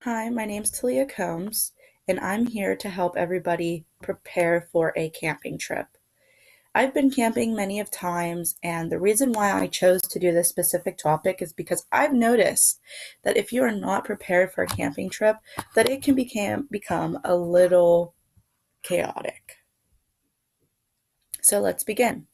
Hi, my name's Talia Combs, and I'm here to help everybody prepare for a camping trip. I've been camping many of times, and the reason why I chose to do this specific topic is because I've noticed that if you are not prepared for a camping trip, that it can become a little chaotic. So let's begin.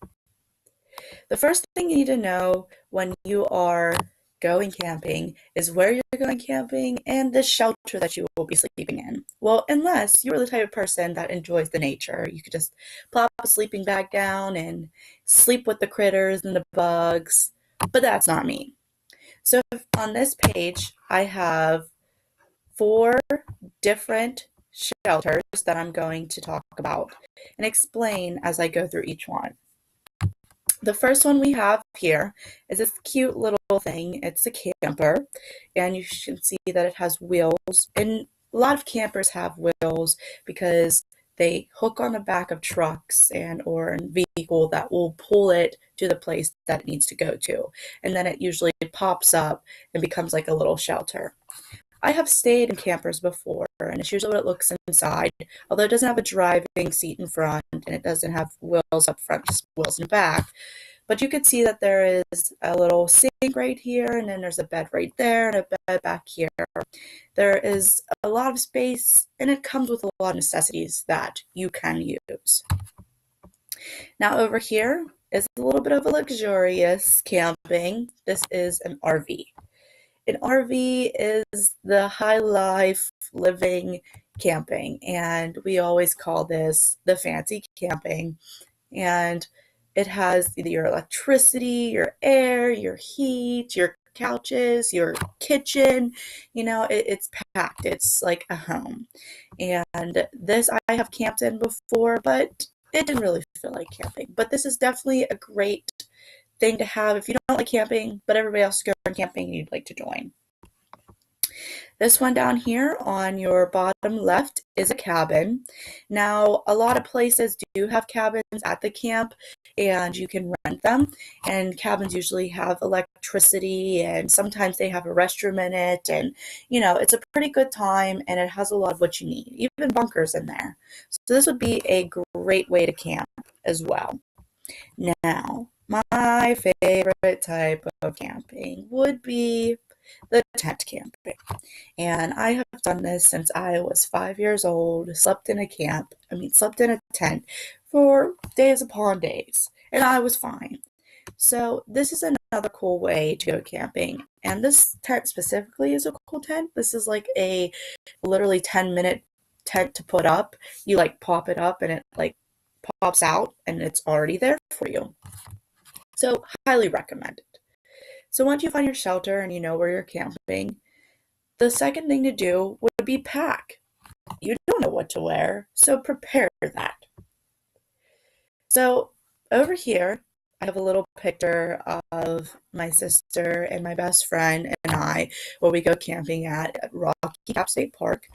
The first thing you need to know when you are going camping is where you're going camping and the shelter that you will be sleeping in. Well, unless you're the type of person that enjoys the nature, you could just plop a sleeping bag down and sleep with the critters and the bugs, but that's not me. So on this page, I have four different shelters that I'm going to talk about and explain as I go through each one. The first one we have here is this cute little thing. It's a camper, and you can see that it has wheels. And a lot of campers have wheels because they hook on the back of trucks and or a vehicle that will pull it to the place that it needs to go to. And then it usually pops up and becomes like a little shelter. I have stayed in campers before, and it's usually what it looks inside, although it doesn't have a driving seat in front and it doesn't have wheels up front, just wheels in the back. But you can see that there is a little sink right here, and then there's a bed right there, and a bed back here. There is a lot of space, and it comes with a lot of necessities that you can use. Now, over here is a little bit of a luxurious camping. This is an RV. An RV is the high life living camping, and we always call this the fancy camping. And it has either your electricity, your air, your heat, your couches, your kitchen. It's packed. It's like a home. And this I have camped in before, but it didn't really feel like camping. But this is definitely a great thing to have if you don't like camping, but everybody else is going camping and you'd like to join. This one down here on your bottom left is a cabin. Now, a lot of places do have cabins at the camp, and you can rent them. And cabins usually have electricity, and sometimes they have a restroom in it. And, it's a pretty good time, and it has a lot of what you need, even bunkers in there. So this would be a great way to camp as well. Now, my favorite type of camping would be the tent camping. And I have done this since I was 5 years old, slept in a tent for days upon days, and I was fine. So this is another cool way to go camping. And this tent specifically is a cool tent. This is like a literally 10-minute tent to put up. You like pop it up and it like pops out and it's already there for you. So highly recommend it. So once you find your shelter and you know where you're camping, the second thing to do would be pack. You don't know what to wear, so prepare that. So over here, I have a little picture of my sister and my best friend and I where we go camping at Rocky Gap State Park.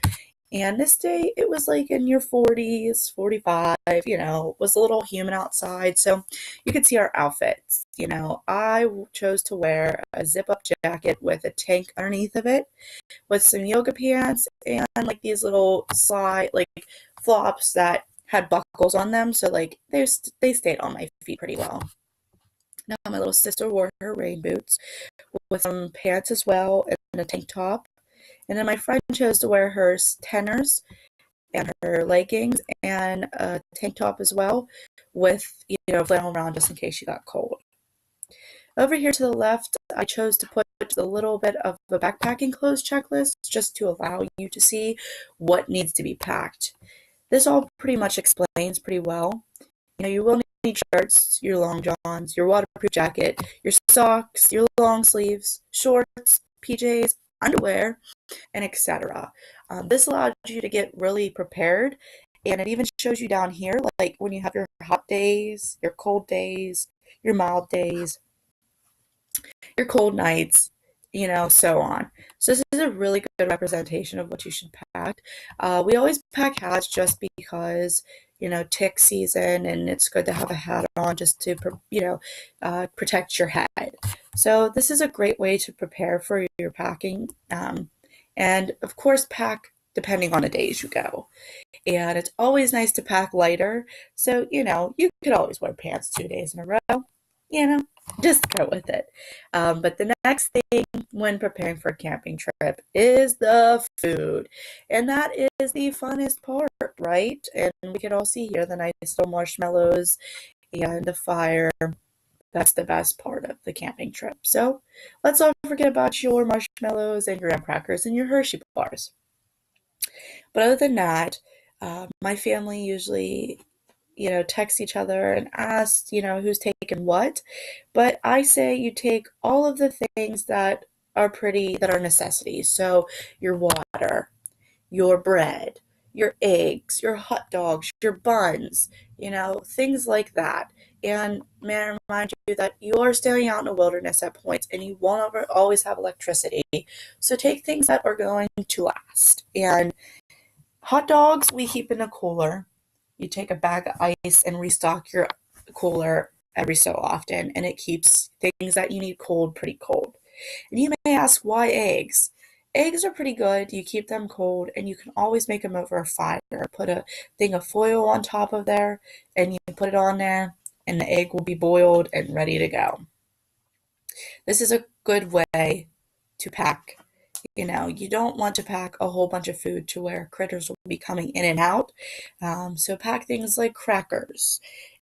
And this day, it was like in your 40s, 45, it was a little humid outside. So you could see our outfits. I chose to wear a zip up jacket with a tank underneath of it, with some yoga pants and like these little slide, like flops that had buckles on them. So like they stayed on my feet pretty well. Now my little sister wore her rain boots with some pants as well and a tank top. And then my friend chose to wear her tenors and her leggings and a tank top as well with, flannel around just in case she got cold. Over here to the left, I chose to put a little bit of a backpacking clothes checklist just to allow you to see what needs to be packed. This all pretty much explains pretty well. You will need shirts, your long johns, your waterproof jacket, your socks, your long sleeves, shorts, PJs, underwear, and etc. This allows you to get really prepared, and it even shows you down here, like when you have your hot days, your cold days, your mild days, your cold nights, so on. So this is a really good representation of what you should pack. We always pack hats just because, tick season, and it's good to have a hat on just to, protect your head. So this is a great way to prepare for your packing. And of course, pack depending on the days you go. And it's always nice to pack lighter. So, you could always wear pants 2 days in a row. You know, just go with it. But the next thing when preparing for a camping trip is the food. And that is the funnest part, right? And we can all see here the nice little marshmallows and the fire. That's the best part of the camping trip. So let's not forget about your marshmallows and your graham crackers and your Hershey bars. But other than that, my family usually, text each other and ask, who's taking what. But I say you take all of the things that are necessities. So your water, your bread, your eggs, your hot dogs, your buns, things like that. And may I remind you that you are staying out in the wilderness at points and you won't always have electricity. So take things that are going to last. And hot dogs we keep in a cooler. You take a bag of ice and restock your cooler every so often, and it keeps things that you need cold pretty cold. And you may ask, why eggs? Eggs are pretty good. You keep them cold, and you can always make them over a fire. Put a thing of foil on top of there, and you put it on there, and the egg will be boiled and ready to go. This is a good way to pack. You don't want to pack a whole bunch of food to where critters will be coming in and out. So pack things like crackers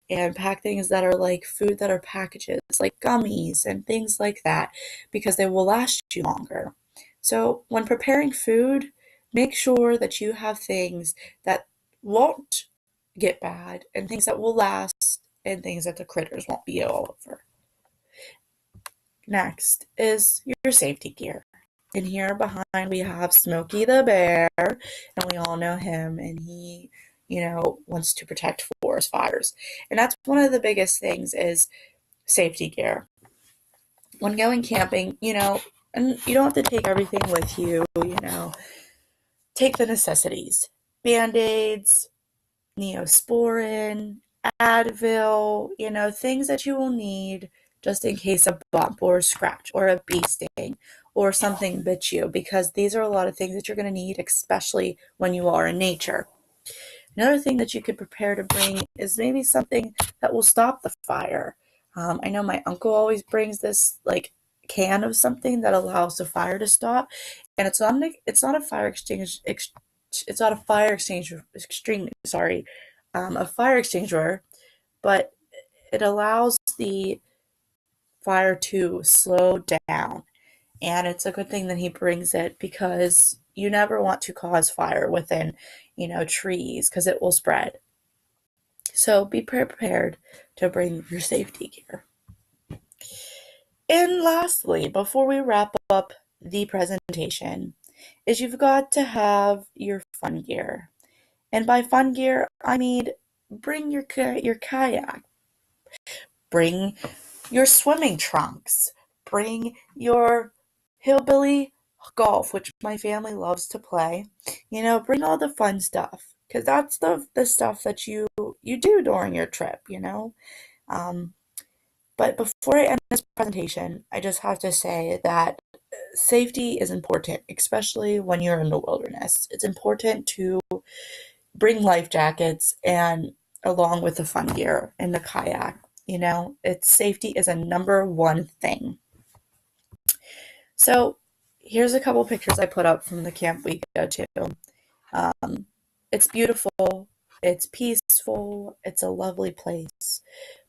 and pack things that are like food that are packages, like gummies and things like that, because they will last you longer. So when preparing food, make sure that you have things that won't get bad and things that will last and things that the critters won't be all over. Next is your safety gear. And here behind we have Smokey the Bear, and we all know him, and he, wants to protect forest fires. And that's one of the biggest things is safety gear. When going camping, and you don't have to take everything with you, take the necessities. Band-Aids, Neosporin, Advil, things that you will need just in case a bump or a scratch or a bee sting or something bit you, because these are a lot of things that you're going to need, especially when you are in nature. Another thing that you could prepare to bring is maybe something that will stop the fire. I know my uncle always brings this like can of something that allows the fire to stop, and it's not a fire exchange. It's not a fire extinguisher. Extreme, sorry, a fire extinguisher, but it allows the fire to slow down. And it's a good thing that he brings it because you never want to cause fire within, trees because it will spread. So be prepared to bring your safety gear. And lastly, before we wrap up the presentation, is you've got to have your fun gear. And by fun gear, I mean bring your kayak, bring your swimming trunks, bring your hillbilly golf, which my family loves to play. Bring all the fun stuff because that's the stuff that you do during your trip. Um, but before I end this presentation, I just have to say that safety is important, especially when you're in the wilderness. It's important to bring life jackets and along with the fun gear and the kayak. It's safety is a number one thing. So here's a couple pictures I put up from the camp we go to. It's beautiful, it's peaceful, it's a lovely place.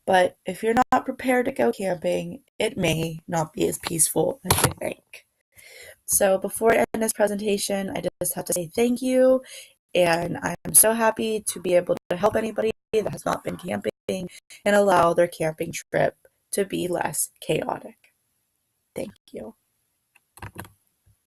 But if you're not prepared to go camping, it may not be as peaceful as you think. So before I end this presentation, I just have to say thank you. And I'm so happy to be able to help anybody that has not been camping and allow their camping trip to be less chaotic. Thank you.